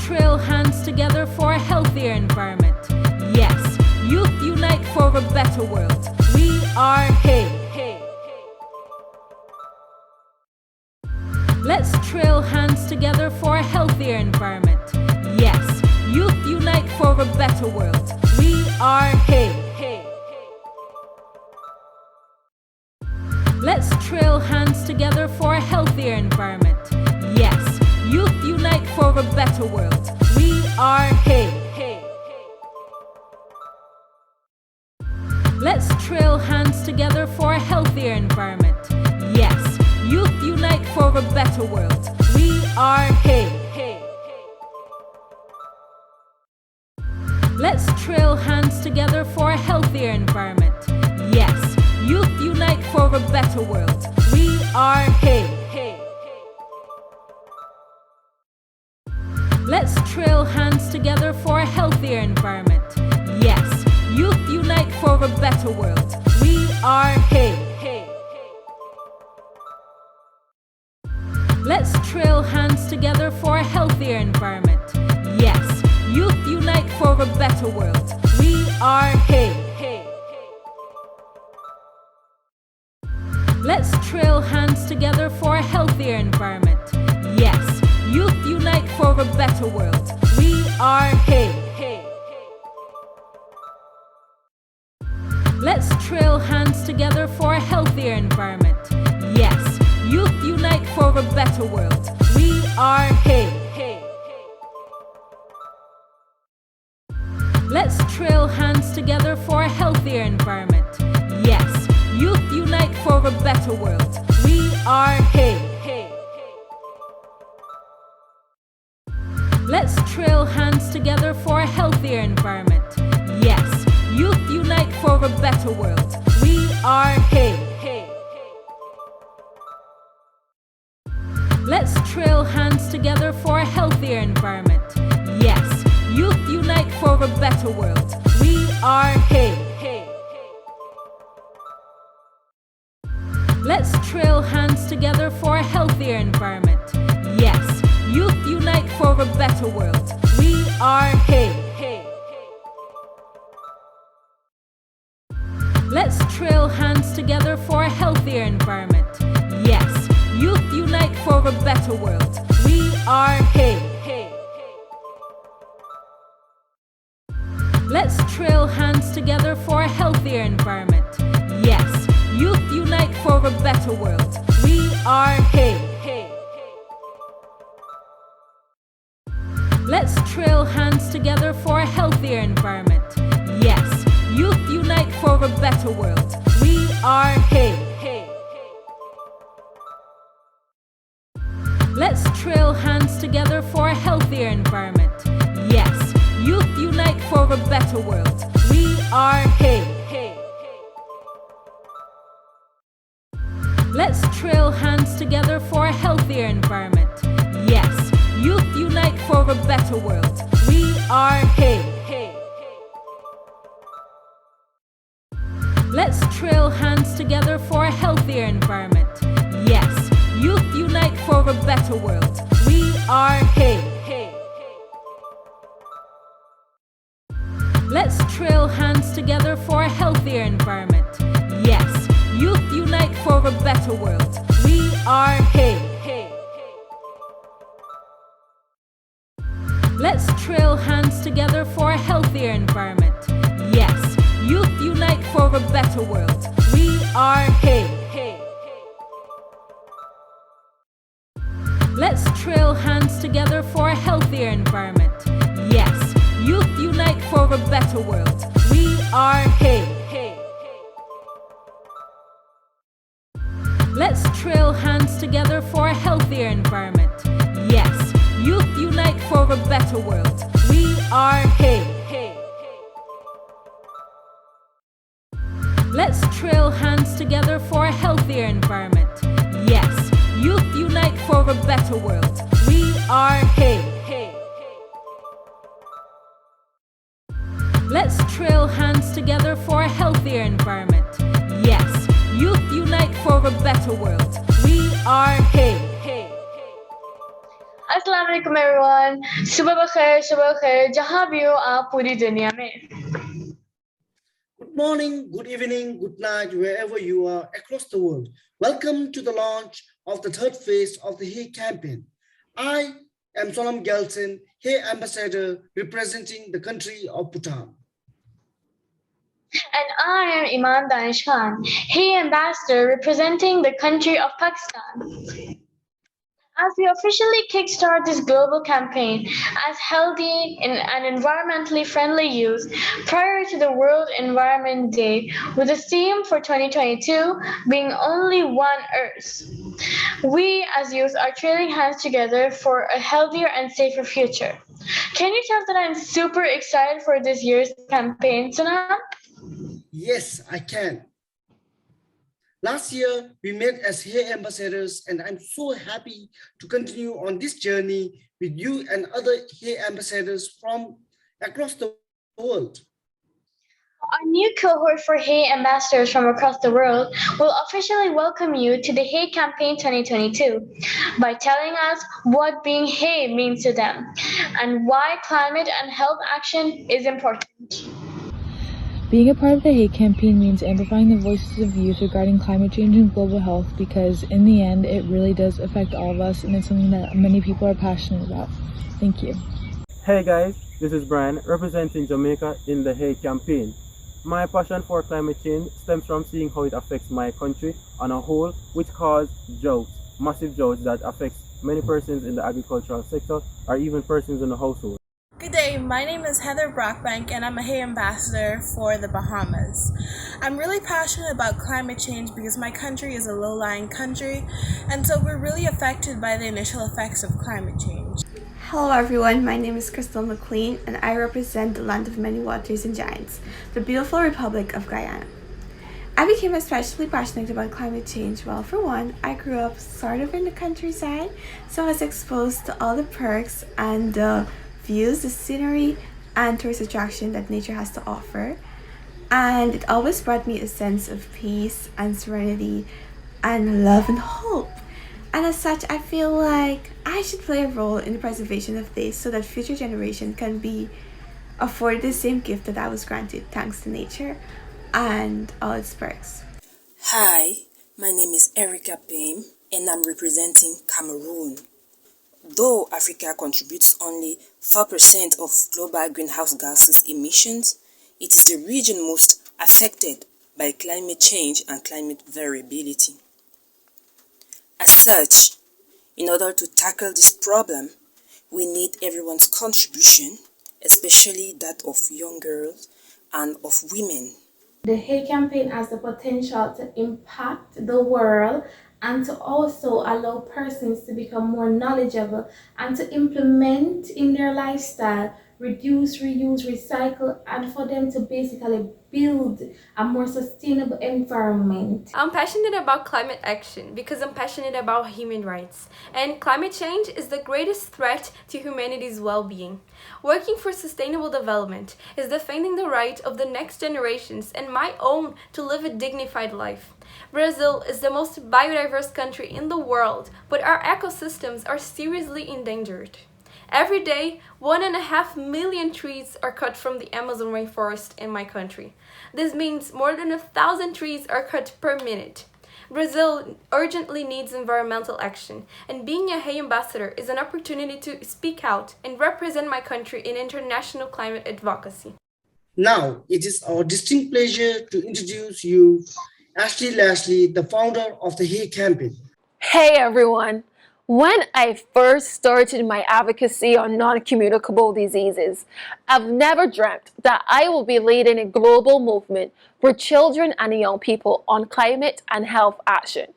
trail hands together for a healthier environment. Yes, youth unite for a better world. We are Hey. Let's trail hands together for a healthier environment. Yes, youth unite for a better world. We are Hey. Let's trail hands together for a healthier environment. Yes, youth unite for a better world. We are Hey. Let's trail hands together for a healthier environment. Yes, youth unite for a better world. We are Hey. Let's trail hands together for a healthier environment. Yes, youth unite for a better world. We are Hey. Let's trail hands together for a healthier environment. Yes, youth unite for a better world. We are Hey. Let's trail hands together for a healthier environment. Yes, youth unite for a better world. We are Hey. Let's trail hands together for a healthier environment. Yes, youth unite for a better world. We are Hey. Let's trail hands together for a healthier environment. Yes, youth unite for a better world. We are Hey. Let's trail hands together for a healthier environment. Yes, youth unite for a better world. We are Hey. Let's trail hands together for a healthier environment. Yes, youth unite for a better world. We are Hey. Let's trail hands together for a healthier environment. Yes, youth unite for a better world. We are Hey. Let's trail hands together for a healthier environment. Yes, youth unite for a better world. We are Hey. Let's trail hands together for a healthier environment. Yes, youth unite for a better world. We are Hey. Let's trail hands together for a healthier environment. Yes, youth unite for a better world. We are Hey. Let's trail hands together for a healthier environment. Yes, youth unite for a better world. We are Hey. Let's trail hands together for a healthier environment. Yes, youth unite for a better world. We are Hey. Let's trail hands together for a healthier environment. Yes, youth unite for a better world. We are Hey. Let's trail hands together for a healthier environment. Yes, youth unite for a better world. We are Hey. Let's trail hands together for a healthier environment. Yes, youth unite for a better world. We are Hey. Let's trail hands together for a healthier environment. Yes, youth unite for a better world. We are Hey. Let's trail hands together for a healthier environment. Yes, youth unite for a better world. We are Hey. Let's trail hands together for a healthier environment. Yes, youth unite for a better world. We are Hey. Let's trail hands together for a healthier environment. Yes, youth unite for a better world. We are Hey. Let's trail hands together for a healthier environment. Yes, youth unite for a better world. We are Hey. अस्सलाम वालेकुम everyone सुबह बखैर जहाँ भी हो आप पूरी दुनिया में Good morning, good evening, good night, wherever you are across the world. Welcome to the launch of the third phase of the Hey campaign. I am Sonam Gelson, Hey Ambassador representing the country of Bhutan. and I am Iman Danish Khan, Hey Ambassador representing the country of Pakistan. As we officially kickstart this global campaign as healthy and environmentally friendly use prior to the World Environment Day, with the theme for 2022 being Only One Earth, we as youth are trading hands together for a healthier and safer future. Can you tell that I'm super excited for this year's campaign, Sunam? Yes, I can. Last year, we met as Hey Ambassadors, and I'm so happy to continue on this journey with you and other Hey Ambassadors from across the world. Our new cohort for Hey ambassadors from across the world will officially welcome you to the Hey Campaign 2022 by telling us what being Hey means to them and why climate and health action is important. Being a part of the Hate campaign means amplifying the voices of youth regarding climate change and global health because in the end it really does affect all of us and it's something that many people are passionate about. Thank you. Hey guys, this is Brian representing Jamaica in the Hey campaign. My passion for climate change stems from seeing how it affects my country on a whole, which cause droughts, massive droughts that affects many persons in the agricultural sector or even persons in the household. Good day, my name is Heather Brockbank and I'm a Hey Ambassador for the Bahamas. I'm really passionate about climate change because my country is a low-lying country and so we're really affected by the initial effects of climate change. Hello everyone, my name is Crystal McLean and I represent the land of many waters and giants, the beautiful Republic of Guyana. I became especially passionate about climate change. Well, for one, I grew up sort of in the countryside, so I was exposed to all the perks and the views, the scenery, and tourist attraction that nature has to offer. And it always brought me a sense of peace and serenity and love and hope. And as such, I feel like I should play a role in the preservation of this so that future generations can be afforded the same gift that I was granted thanks to nature and all its perks. Hi, my name is Erica Payne and I'm representing Cameroon. Though Africa contributes only 4% of global greenhouse gases emissions, it is the region most affected by climate change and climate variability. As such, in order to tackle this problem, we need everyone's contribution, especially that of young girls and of women. The Hey campaign has the potential to impact the world and to also allow persons to become more knowledgeable and to implement in their lifestyle, reduce, reuse, recycle, and for them to basically build a more sustainable environment. I'm passionate about climate action because I'm passionate about human rights, and climate change is the greatest threat to humanity's well-being. Working for sustainable development is defending the right of the next generations and my own to live a dignified life. Brazil is the most biodiverse country in the world, but our ecosystems are seriously endangered. Every day, 1.5 million trees are cut from the Amazon rainforest in my country. This means more than 1,000 trees are cut per minute. Brazil urgently needs environmental action, and being a Hey ambassador is an opportunity to speak out and represent my country in international climate advocacy. Now, it is our distinct pleasure to introduce you Ashley Lashley, the founder of the Hey campaign. Hey everyone! When I first started my advocacy on non-communicable diseases, I've never dreamt that I will be leading a global movement for children and young people on climate and health action.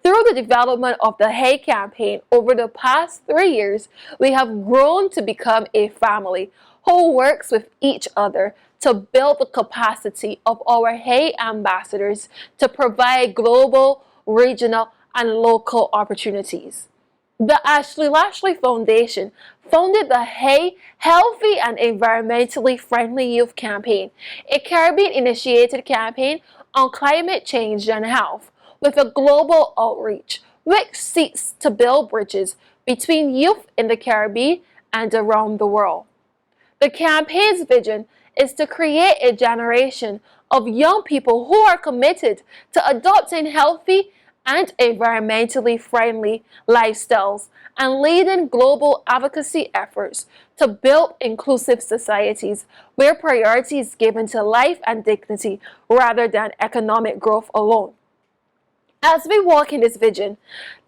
Through the development of the Hey campaign over the past 3 years, we have grown to become a family who works with each other to build the capacity of our Hey ambassadors to provide global, regional, and local opportunities. The Ashley Lashley Foundation founded the Hey Healthy and Environmentally Friendly Youth Campaign, a Caribbean-initiated campaign on climate change and health, with a global outreach which seeks to build bridges between youth in the Caribbean and around the world. The campaign's vision is to create a generation of young people who are committed to adopting healthy and environmentally friendly lifestyles and leading global advocacy efforts to build inclusive societies where priority is given to life and dignity rather than economic growth alone. As we walk in this vision,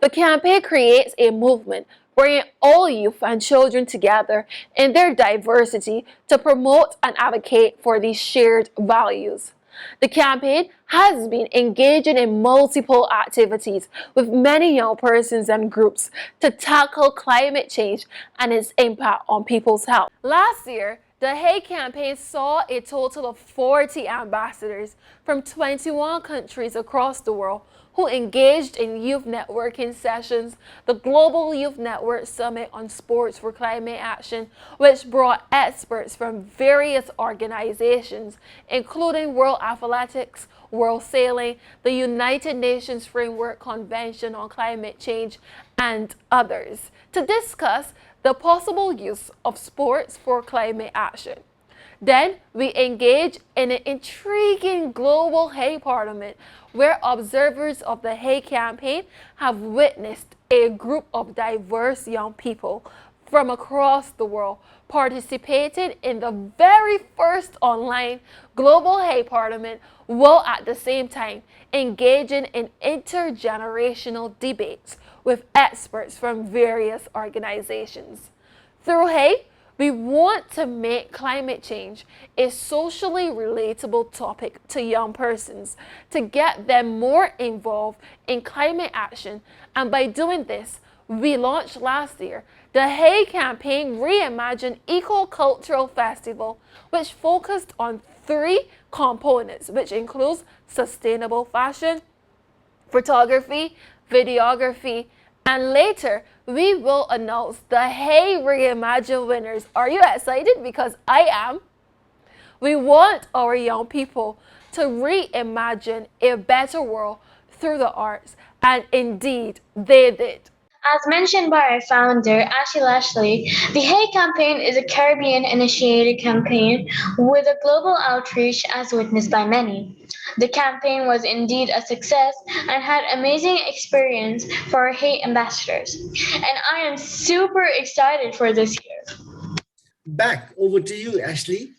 the campaign creates a movement bringing all youth and children together in their diversity to promote and advocate for these shared values. The campaign has been engaging in multiple activities with many young persons and groups to tackle climate change and its impact on people's health. Last year, the Hey campaign saw a total of 40 ambassadors from 21 countries across the world who engaged in youth networking sessions, the Global Youth Network Summit on Sports for Climate Action, which brought experts from various organizations, including World Athletics, World Sailing, the United Nations Framework Convention on Climate Change, and others, to discuss the possible use of sports for climate action. Then we engage in an intriguing global Hey Parliament where observers of the Hey campaign have witnessed a group of diverse young people from across the world participating in the very first online global Hey Parliament, while at the same time engaging in intergenerational debates with experts from various organizations. Through Hey, we want to make climate change a socially relatable topic to young persons to get them more involved in climate action, and by doing this, we launched last year the Hey Campaign Reimagine Eco-Cultural Festival, which focused on 3 components, which includes sustainable fashion, photography, videography, and later we will announce the Hey Reimagine winners. Are you excited? Because I am. We want our young people to reimagine a better world through the arts, and indeed they did. As mentioned by our founder, Ashley Lashley, the Hey campaign is a Caribbean-initiated campaign with a global outreach as witnessed by many. The campaign was indeed a success and had amazing experience for our Hey ambassadors. And I am super excited for this year. Back over to you, Ashley.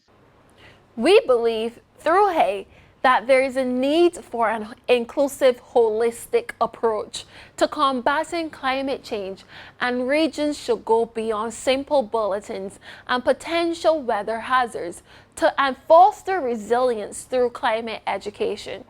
We believe through Hey that there is a need for an inclusive, holistic approach to combating climate change, and regions should go beyond simple bulletins and potential weather hazards and foster resilience through climate education.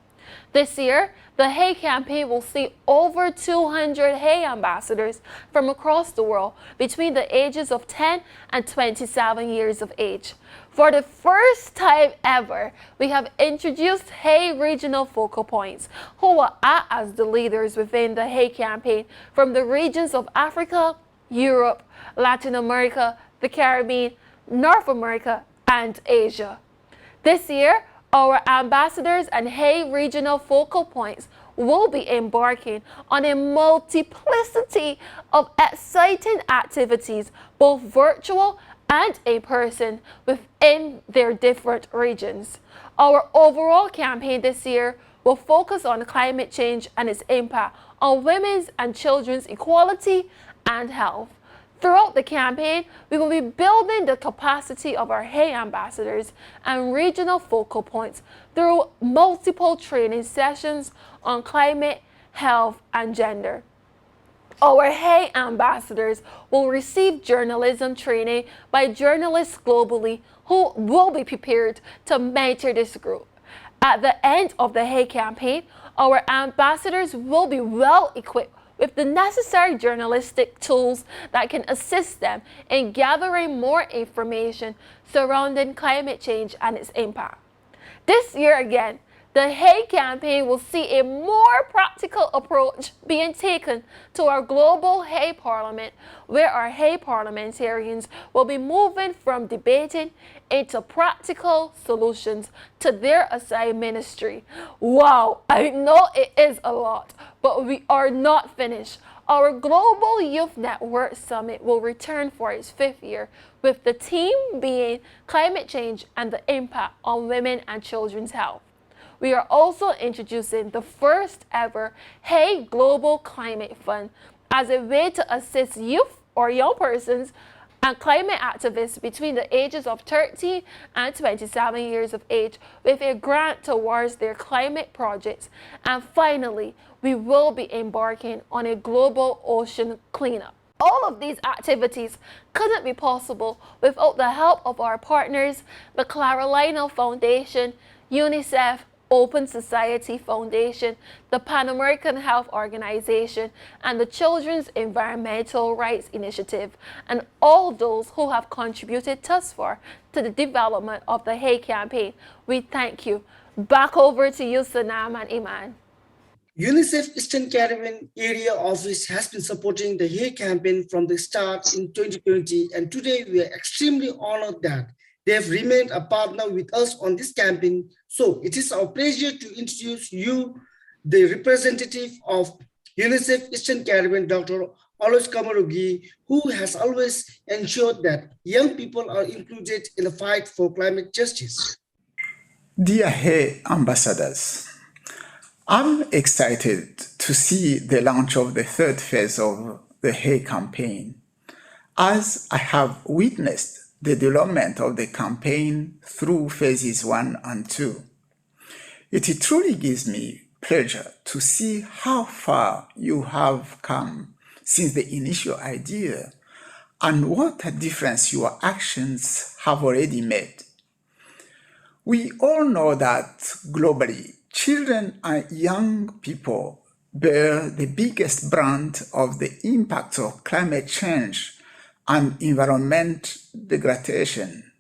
This year, the Hey campaign will see over 200 Hey ambassadors from across the world between the ages of 10 and 27 years of age. For the first time ever, we have introduced Hey regional focal points who will act as the leaders within the Hey campaign from the regions of Africa, Europe, Latin America, the Caribbean, North America, and Asia. This year, our ambassadors and Hey regional focal points will be embarking on a multiplicity of exciting activities, both virtual and in person, within their different regions. Our overall campaign this year will focus on climate change and its impact on women's and children's equality and health. Throughout the campaign, we will be building the capacity of our Hey ambassadors and regional focal points through multiple training sessions on climate, health, and gender. Our Hey ambassadors will receive journalism training by journalists globally who will be prepared to mentor this group. At the end of the Hey campaign, our ambassadors will be well equipped with the necessary journalistic tools that can assist them in gathering more information surrounding climate change and its impact. This year again, the Hey campaign will see a more practical approach being taken to our global Hey Parliament, where our Hey parliamentarians will be moving from debating into practical solutions to their assigned ministry. Wow, I know it is a lot, but we are not finished. Our Global Youth Network Summit will return for its 5th year, with the theme being Climate Change and the Impact on Women and Children's Health. We are also introducing the first ever Hey Global Climate Fund as a way to assist youth or young persons and climate activists between the ages of 30 and 27 years of age with a grant towards their climate projects. And finally, we will be embarking on a global ocean cleanup. All of these activities couldn't be possible without the help of our partners, the Clara Lionel Foundation, UNICEF, Open Society Foundation, the Pan American Health Organization, and the Children's Environmental Rights Initiative, and all those who have contributed thus far to the development of the Hey campaign. We thank you. Back over to you, Sanam and Iman. UNICEF Eastern Caribbean Area Office has been supporting the Hey campaign from the start in 2020, and today we are extremely honored that they have remained a partner with us on this campaign. So it is our pleasure to introduce you the representative of UNICEF Eastern Caribbean, Dr. Aloys Kamuragiye, who has always ensured that young people are included in the fight for climate justice. Dear Hey ambassadors, I'm excited to see the launch of the 3rd phase of the Hey campaign, as I have witnessed the development of the campaign through phases 1 and 2. It truly gives me pleasure to see how far you have come since the initial idea and what a difference your actions have already made. We all know that globally, children and young people bear the biggest brunt of the impact of climate change and environment degradation.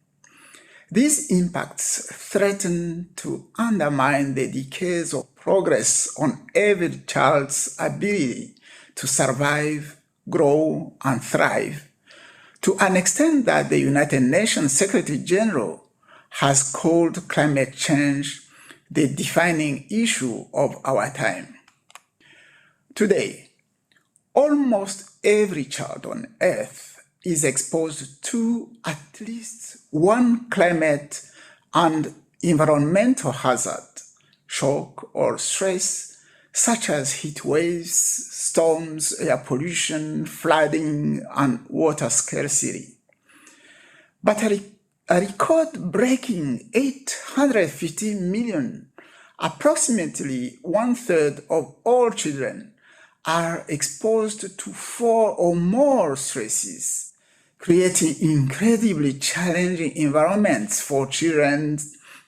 These impacts threaten to undermine the decades of progress on every child's ability to survive, grow, and thrive, to an extent that the United Nations Secretary General has called climate change the defining issue of our time. Today, almost every child on Earth is exposed to at least one climate and environmental hazard, shock, or stress, such as heat waves, storms, air pollution, flooding, and water scarcity. But a record-breaking 850 million, approximately 1/3 of all children, are exposed to 4 or more stresses, creating incredibly challenging environments for children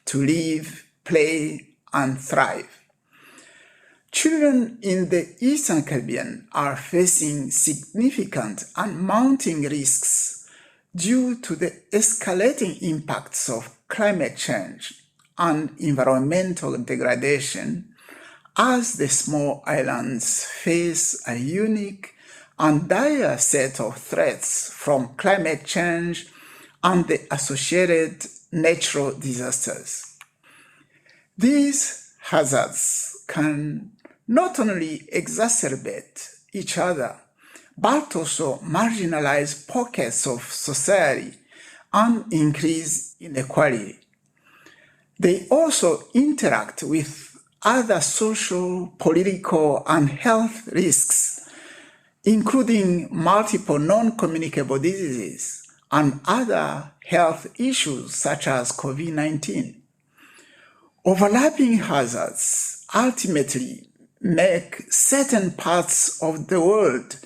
to live, play, and thrive. Children in the Eastern Caribbean are facing significant and mounting risks due to the escalating impacts of climate change and environmental degradation, as the small islands face a unique and dire set of threats from climate change and the associated natural disasters. These hazards can not only exacerbate each other, but also marginalize pockets of society and increase inequality. They also interact with other social, political, and health risks, including multiple non-communicable diseases and other health issues such as COVID-19. Overlapping hazards ultimately make certain parts of the world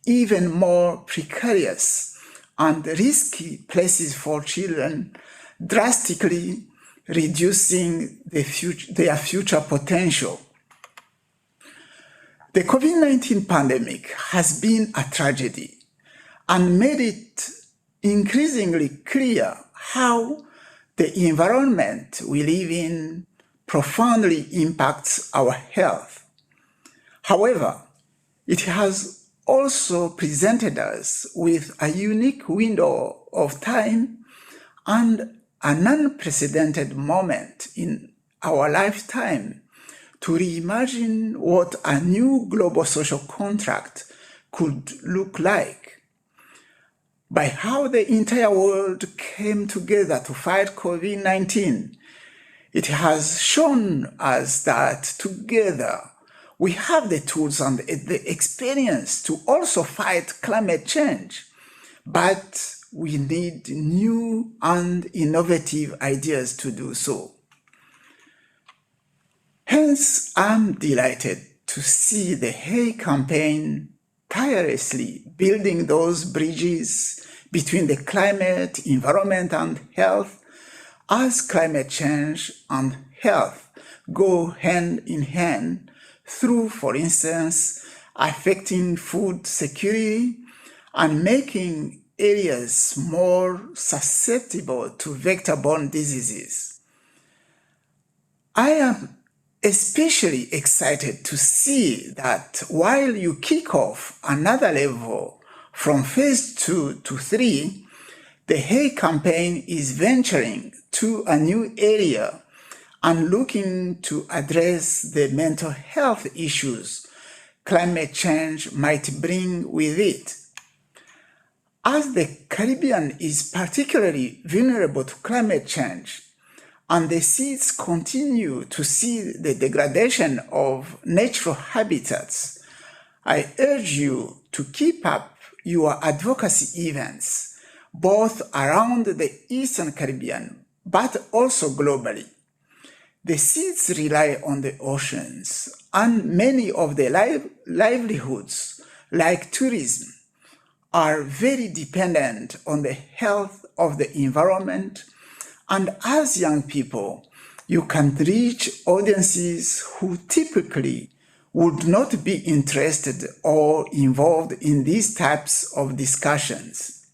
even more precarious and risky places for children, drastically reducing their future potential. The COVID-19 pandemic has been a tragedy and made it increasingly clear how the environment we live in profoundly impacts our health. However, it has also presented us with a unique window of time and an unprecedented moment in our lifetime to reimagine what a new global social contract could look like. By how the entire world came together to fight COVID-19, it has shown us that together we have the tools and the experience to also fight climate change, but we need new and innovative ideas to do so. Hence, I'm delighted to see the Hey campaign tirelessly building those bridges between the climate, environment, and health, as climate change and health go hand in hand through, for instance, affecting food security and making areas more susceptible to vector-borne diseases. I am especially excited to see that while you kick off another level from phase 2 to 3, the Hey campaign is venturing to a new area and looking to address the mental health issues climate change might bring with it. As the Caribbean is particularly vulnerable to climate change, and the seas continue to see the degradation of natural habitats, I urge you to keep up your advocacy events, both around the Eastern Caribbean, but also globally. The seas rely on the oceans, and many of the livelihoods, like tourism, are very dependent on the health of the environment. And as young people, you can reach audiences who typically would not be interested or involved in these types of discussions.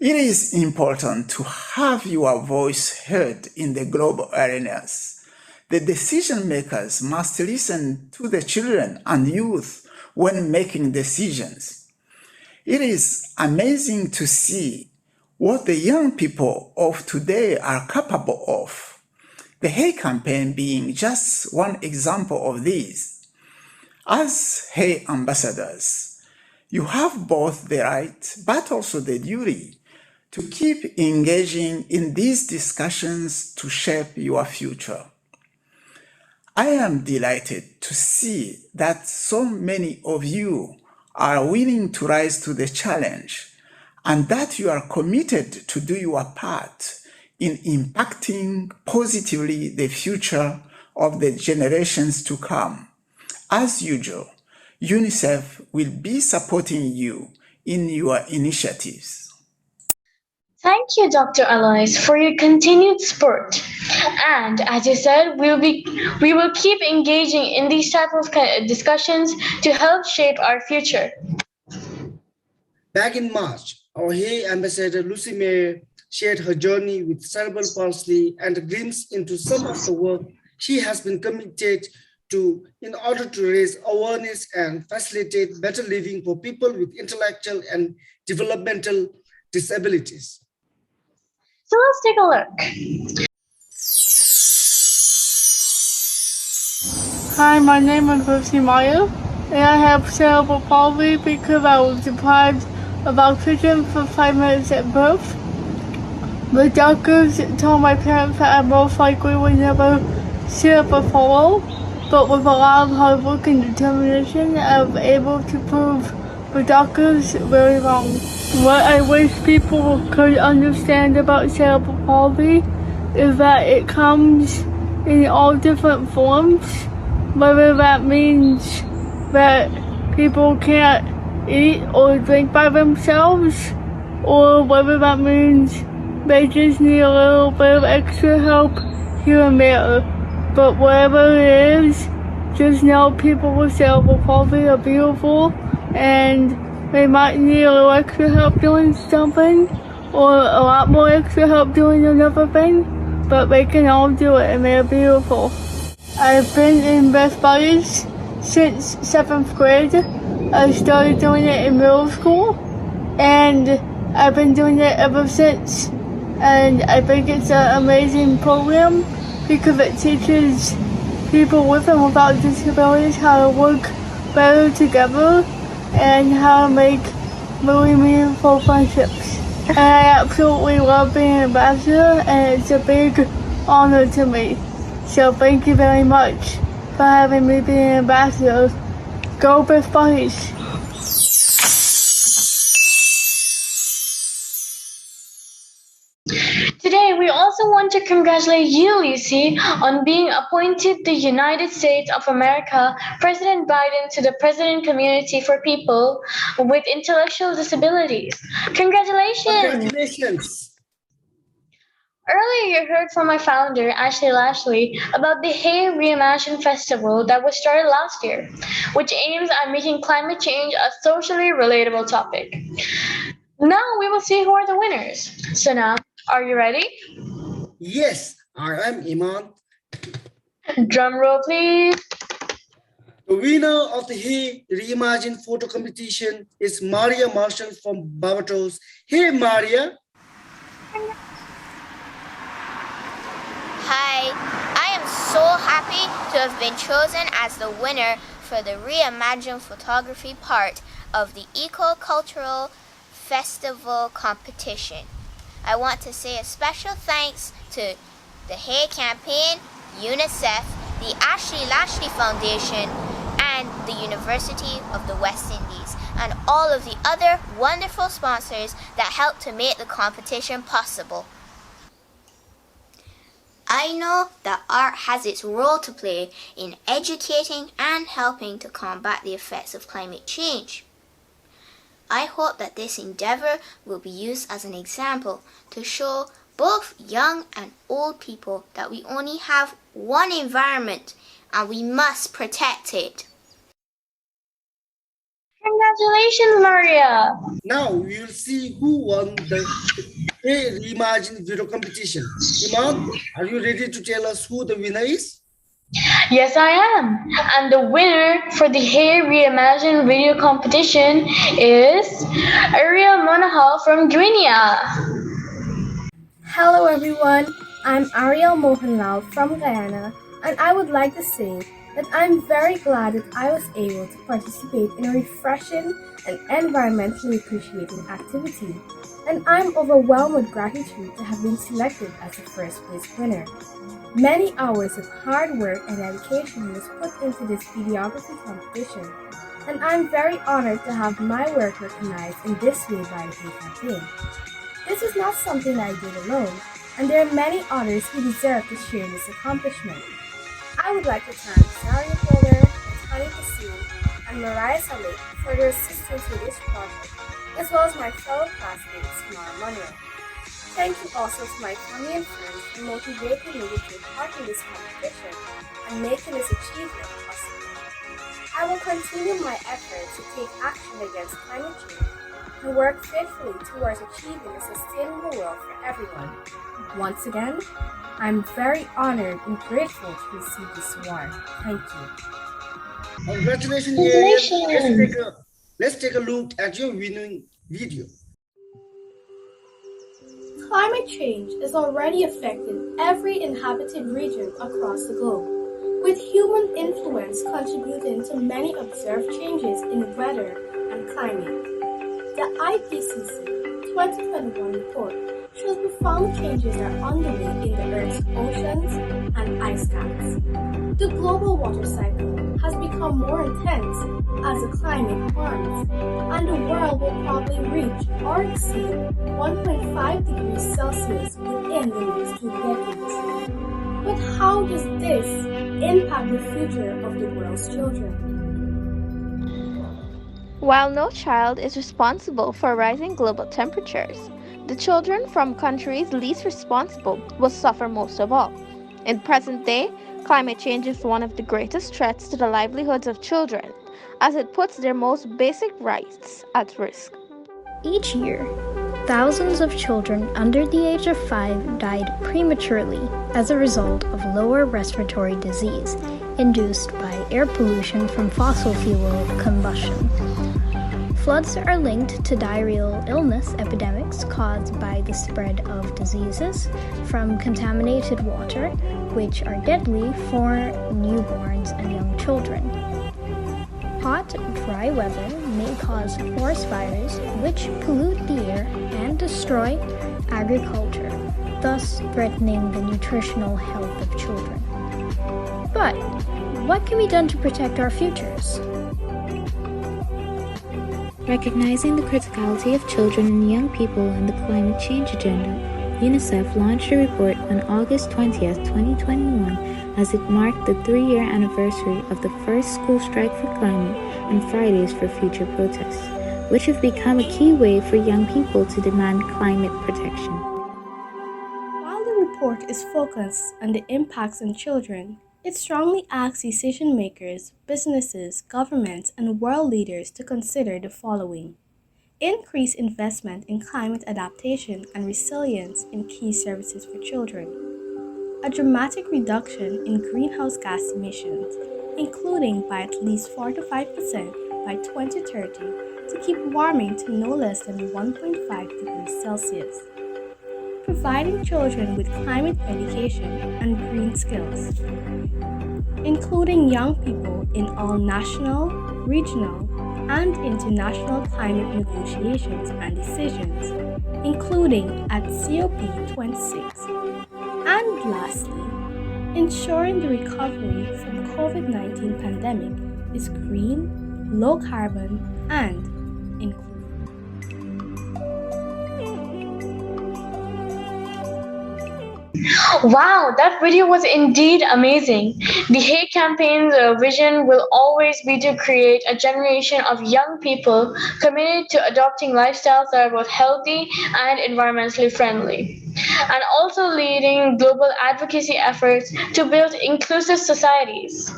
It is important to have your voice heard in the global arenas. The decision makers must listen to the children and youth when making decisions. It is amazing to see what the young people of today are capable of, the Hey campaign being just one example of this. As Hey ambassadors, you have both the right but also the duty to keep engaging in these discussions to shape your future. I am delighted to see that so many of you are willing to rise to the challenge, and that you are committed to do your part in impacting positively the future of the generations to come. As usual, UNICEF will be supporting you in your initiatives. Thank you, Dr. Aloys, for your continued support. And as you said, we will keep engaging in these type of discussions to help shape our future. Back in March, our Hey ambassador Lucy Mayer shared her journey with cerebral palsy and a glimpse into some of the work she has been committed to in order to raise awareness and facilitate better living for people with intellectual and developmental disabilities. So let's take a look. Hi, my name is Lucy Meyer, and I have cerebral palsy because I was deprived of oxygen for 5 minutes at birth. The doctors told my parents that I most likely would never see it before, but with a lot of hard work and determination, I was able to prove the doctors very wrong. What I wish people could understand about cerebral palsy is that it comes in all different forms, whether that means that people can't eat or drink by themselves, or whether that means they just need a little bit of extra help here and there. But whatever it is, just know people with cerebral palsy are beautiful, and they might need a little extra help doing something, or a lot more extra help doing another thing, but they can all do it, and they're beautiful. I've been in Best Buddies since 7th grade. I started doing it in middle school, and I've been doing it ever since. And I think it's an amazing program because it teaches people with and without disabilities how to work better together and how to make really meaningful friendships. And I absolutely love being an ambassador, and it's a big honor to me. So thank you very much for having me be an ambassador. Go Best Buddies! Today, we also want to congratulate you, Lucy, on being appointed the United States of America President Biden to the President Community for People with Intellectual Disabilities. Congratulations! Congratulations. Earlier, you heard from my founder, Ashley Lashley, about the Hey Reimagine Festival that was started last year, which aims at making climate change a socially relatable topic. Now we will see who are the winners. So now, are you ready? Yes, I am Iman. Drum roll, please. The winner of the Hey Reimagine photo competition is Maria Marshall from Barbados. Hey, Maria. Hi, I am so happy to have been chosen as the winner for the Reimagine Photography part of the Eco-Cultural Festival competition. I want to say a special thanks to the Hey Campaign, UNICEF, the Ashley Lashley Foundation, and the University of the West Indies, and all of the other wonderful sponsors that helped to make the competition possible. I know that art has its role to play in educating and helping to combat the effects of climate change. I hope that this endeavor will be used as an example to show both young and old people that we only have one environment and we must protect it. Congratulations, Maria! Now we will see who won the Hey Reimagine video competition. Iman, are you ready to tell us who the winner is? Yes, I am. And the winner for the Hey Reimagine video competition is Ariel Monahal from Guinea. Hello everyone, I'm Ariel Mohanlal from Guyana, and I would like to say that I'm very glad that I was able to participate in a refreshing and environmentally appreciating activity. And I'm overwhelmed with gratitude to have been selected as the first place winner. Many hours of hard work and dedication was put into this videography competition, and I'm very honored to have my work recognized in this way by the Hey Campaign. This is not something I did alone, and there are many others who deserve to share this accomplishment. I would like to thank Zaria Holder, Tani Kassim, and Mariah Saleh for their assistance with this project, as well as my fellow classmates, Mara Monroe. Thank you also to my family and friends who motivated me to take part in this competition and making this achievement possible. I will continue my efforts to take action against climate change and work faithfully towards achieving a sustainable world for everyone. Once again, I'm very honored and grateful to receive this award. Thank you. Congratulations, Ariel. Let's take a look at your winning video. Climate change is already affecting every inhabited region across the globe, with human influence contributing to many observed changes in weather and climate. The IPCC 2021 report shows profound changes are underway in the Earth's oceans and ice caps. The global water cycle has become more intense as the climate warms, and the world will probably reach or exceed 1.5 degrees Celsius within the next 2 decades. But how does this impact the future of the world's children? While no child is responsible for rising global temperatures, the children from countries least responsible will suffer most of all. In present day, climate change is one of the greatest threats to the livelihoods of children, as it puts their most basic rights at risk. Each year, thousands of children under the age of 5 died prematurely as a result of lower respiratory disease induced by air pollution from fossil fuel combustion. Floods are linked to diarrheal illness epidemics caused by the spread of diseases from contaminated water, which are deadly for newborns and young children. Hot, dry weather may cause forest fires, which pollute the air and destroy agriculture, thus threatening the nutritional health of children. But what can be done to protect our futures? Recognizing the criticality of children and young people in the climate change agenda, UNICEF launched a report on August 20th, 2021, as it marked the 3-year anniversary of the first school strike for climate and Fridays for Future protests, which have become a key way for young people to demand climate protection. While the report is focused on the impacts on children, it strongly asks decision makers, businesses, governments, and world leaders to consider the following: increase investment in climate adaptation and resilience in key services for children, a dramatic reduction in greenhouse gas emissions, including by at least 4 to 5% by 2030 to keep warming to no less than 1.5 degrees Celsius, providing children with climate education and green skills, including young people in all national, regional, and international climate negotiations and decisions, including at COP26. And lastly, ensuring the recovery from COVID-19 pandemic is green, low carbon, and inclusive. Wow, that video was indeed amazing. The Hate Campaign's vision will always be to create a generation of young people committed to adopting lifestyles that are both healthy and environmentally friendly, and also leading global advocacy efforts to build inclusive societies.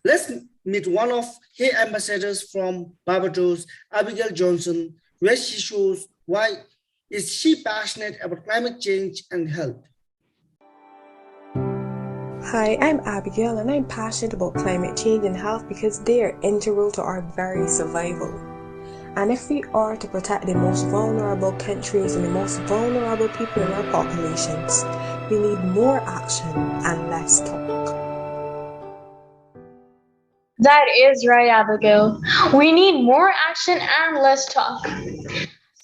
Let's meet one of Hey ambassadors from Barbados, Abigail Johnson, where she shows why is she passionate about climate change and health. Hi, I'm Abigail and I'm passionate about climate change and health because they are integral to our very survival. And if we are to protect the most vulnerable countries and the most vulnerable people in our populations, we need more action and less talk. That is right, Abigail. We need more action and less talk.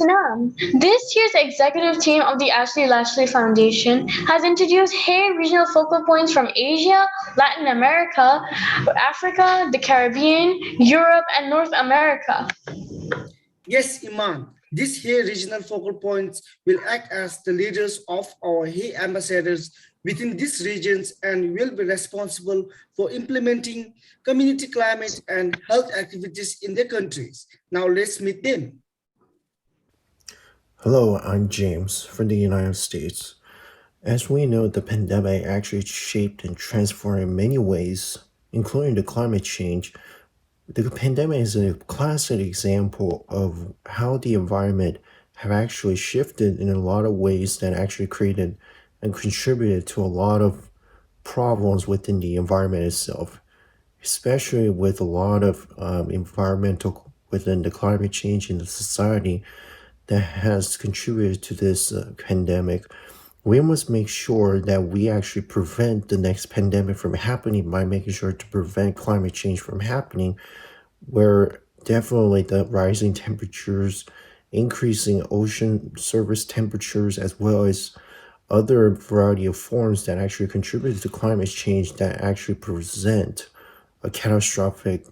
Sanam, this year's executive team of the Ashley Lashley Foundation has introduced Hey regional focal points from Asia, Latin America, Africa, the Caribbean, Europe, and North America. Yes, Iman, these Hey regional focal points will act as the leaders of our Hey ambassadors within these regions and will be responsible for implementing community climate and health activities in their countries. Now let's meet them. Hello, I'm James from the United States. As we know, the pandemic actually shaped and transformed in many ways, including the climate change. The pandemic is a classic example of how the environment have actually shifted in a lot of ways that actually created and contributed to a lot of problems within the environment itself, especially with a lot of environmental within the climate change in the society that has contributed to this pandemic. We must make sure that we actually prevent the next pandemic from happening by making sure to prevent climate change from happening, where definitely the rising temperatures, increasing ocean surface temperatures, as well as other variety of forms that actually contribute to climate change that actually present a catastrophic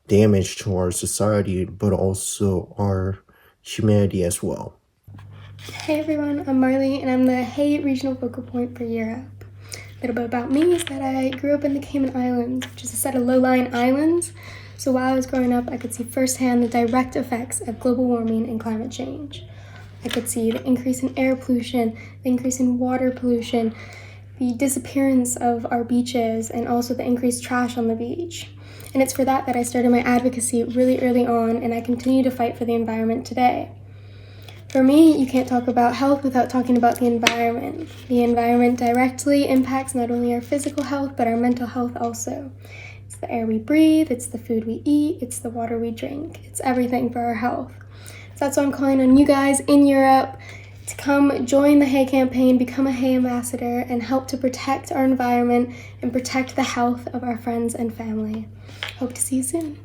damage to our society, but also our humanity as well. Hey everyone, I'm Marley and I'm the Hey Regional Focal Point for Europe. A little bit about me is that I grew up in the Cayman Islands, which is a set of low-lying islands. So while I was growing up, I could see firsthand the direct effects of global warming and climate change. I could see the increase in air pollution, the increase in water pollution, the disappearance of our beaches, and also the increased trash on the beach. And it's for that I started my advocacy really early on, and I continue to fight for the environment today. For me, you can't talk about health without talking about the environment. The environment directly impacts not only our physical health, but our mental health also. It's the air we breathe, it's the food we eat, it's the water we drink. It's everything for our health. So that's why I'm calling on you guys in Europe to come join the Hay campaign, become a Hay ambassador, and help to protect our environment and protect the health of our friends and family. Hope to see you soon.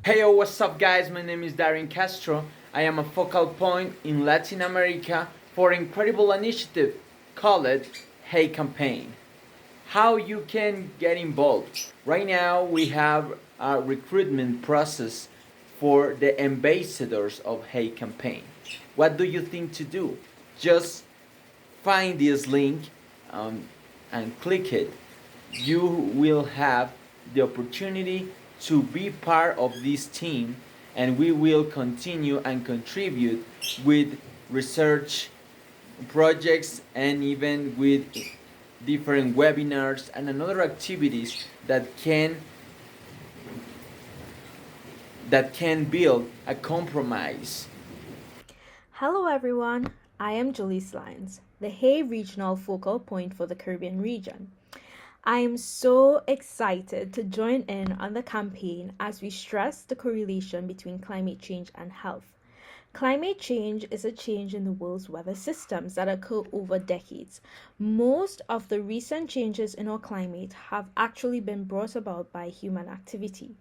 Hey, yo, what's up, guys? My name is Darren Castro. I am a focal point in Latin America for an incredible initiative called Hey Campaign. How you can get involved? Right now, we have a recruitment process for the ambassadors of Hey Campaign. What do you think to do? Just find this link and click it. You will have the opportunity to be part of this team, and we will continue and contribute with research projects and even with different webinars and other activities that can build a compromise. Hello everyone, I am Jaleese Lyons, the Hay Regional Focal Point for the Caribbean region. I am so excited to join in on the campaign as we stress the correlation between climate change and health. Climate change is a change in the world's weather systems that occur over decades. Most of the recent changes in our climate have actually been brought about by human activity.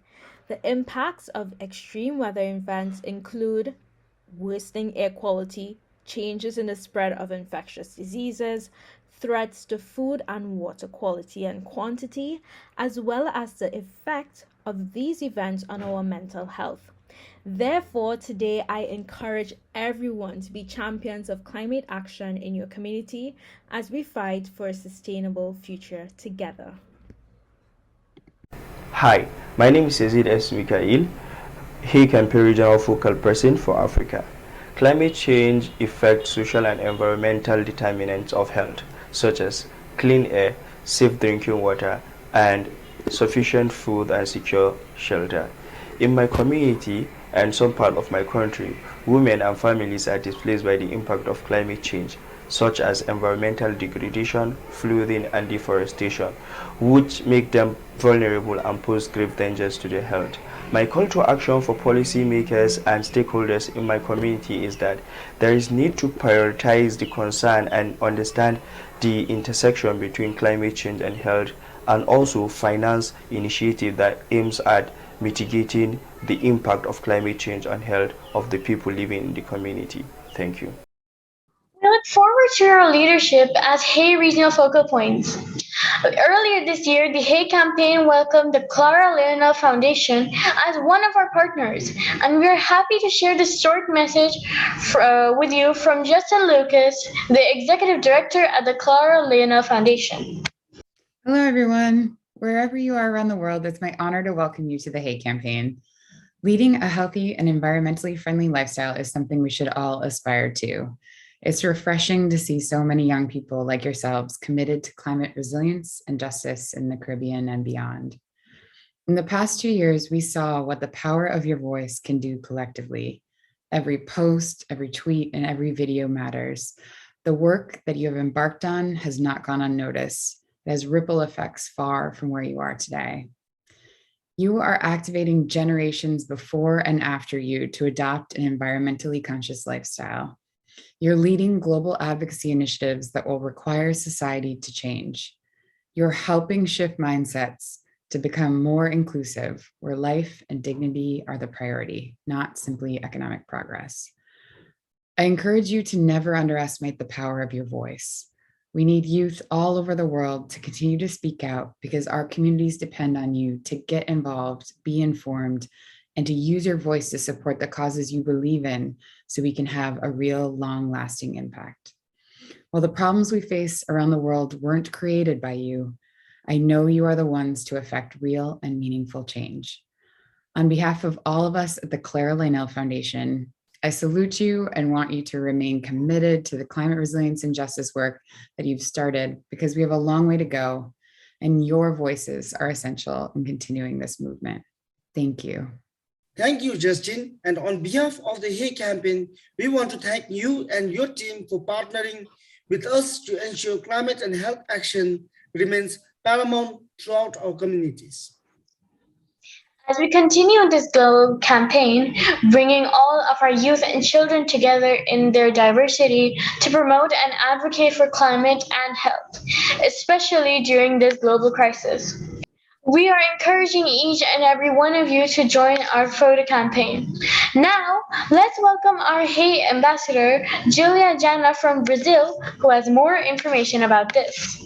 The impacts of extreme weather events include worsening air quality, changes in the spread of infectious diseases, threats to food and water quality and quantity, as well as the effect of these events on our mental health. Therefore, today I encourage everyone to be champions of climate action in your community as we fight for a sustainable future together. Hi, my name is Yazid S. Mikhail, Hay Campaign Regional Focal Person for Africa. Climate change affects social and environmental determinants of health, such as clean air, safe drinking water, and sufficient food and secure shelter. In my community and some part of my country, women and families are displaced by the impact of climate change, such as environmental degradation, flooding, and deforestation, which make them vulnerable and pose grave dangers to their health. My call to action for policymakers and stakeholders in my community is that there is need to prioritize the concern and understand the intersection between climate change and health, and also finance initiative that aims at mitigating the impact of climate change on health of the people living in the community. Thank you. We look forward to your leadership as Hay Regional Focal Points. Earlier this year, the Hay campaign welcomed the Clara Lionel Foundation as one of our partners, and we are happy to share this short message with you from Justine Lucas, the Executive Director at the Clara Lionel Foundation. Hello, everyone. Wherever you are around the world, it's my honor to welcome you to the Hay campaign. Leading a healthy and environmentally friendly lifestyle is something we should all aspire to. It's refreshing to see so many young people like yourselves committed to climate resilience and justice in the Caribbean and beyond. In the past 2 years, we saw what the power of your voice can do collectively. Every post, every tweet, and every video matters. The work that you have embarked on has not gone unnoticed. It has ripple effects far from where you are today. You are activating generations before and after you to adopt an environmentally conscious lifestyle. You're leading global advocacy initiatives that will require society to change. You're helping shift mindsets to become more inclusive, where life and dignity are the priority, not simply economic progress. I encourage you to never underestimate the power of your voice. We need youth all over the world to continue to speak out because our communities depend on you to get involved, be informed, and to use your voice to support the causes you believe in so we can have a real long-lasting impact. While the problems we face around the world weren't created by you, I know you are the ones to affect real and meaningful change. On behalf of all of us at the Clara Lionel Foundation, I salute you and want you to remain committed to the climate resilience and justice work that you've started, because we have a long way to go and your voices are essential in continuing this movement. Thank you. Thank you, Justine. And on behalf of the Hay campaign, we want to thank you and your team for partnering with us to ensure climate and health action remains paramount throughout our communities. As we continue this global campaign, bringing all of our youth and children together in their diversity to promote and advocate for climate and health, especially during this global crisis. We are encouraging each and every one of you to join our photo campaign. Now, let's welcome our Hey Ambassador, Julia Jana from Brazil, who has more information about this.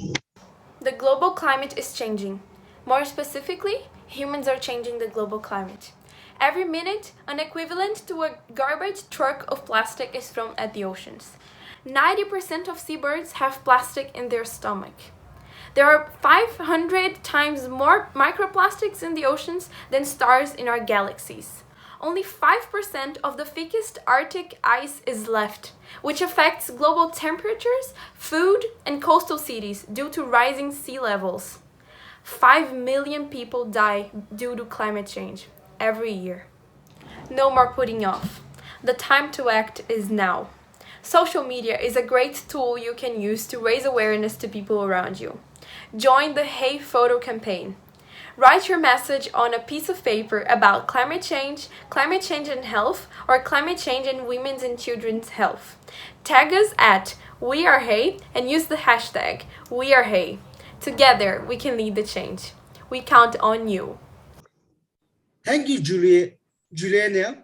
The global climate is changing. More specifically, humans are changing the global climate. Every minute, an equivalent to a garbage truck of plastic is thrown at the oceans. 90% of seabirds have plastic in their stomach. There are 500 times more microplastics in the oceans than stars in our galaxies. Only 5% of the thickest Arctic ice is left, which affects global temperatures, food, and coastal cities due to rising sea levels. 5 million people die due to climate change every year. No more putting off. The time to act is now. Social media is a great tool you can use to raise awareness to people around you. Join the Hey Photo campaign. Write your message on a piece of paper about climate change and health, or climate change and women's and children's health. Tag us at WeAreHey and use the hashtag WeAreHey. Together, we can lead the change. We count on you. Thank you, Juliana.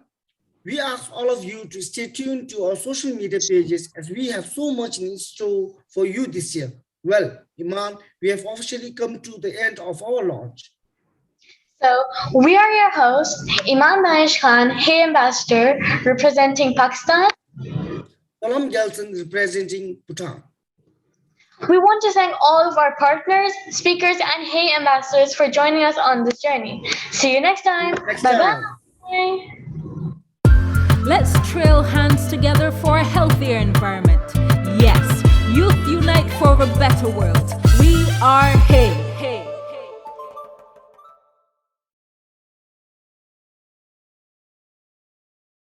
We ask all of you to stay tuned to our social media pages as we have so much in store for you this year. Well, Iman, we have officially come to the end of our launch. So, we are your hosts, Iman Daesh Khan, Hey Ambassador, representing Pakistan. Salam Gelson, representing Bhutan. We want to thank all of our partners, speakers, and Hey Ambassadors for joining us on this journey. See you next time. Bye-bye. Let's trail hands together for a healthier environment. Yes, youth unite for a better world. We are Hey.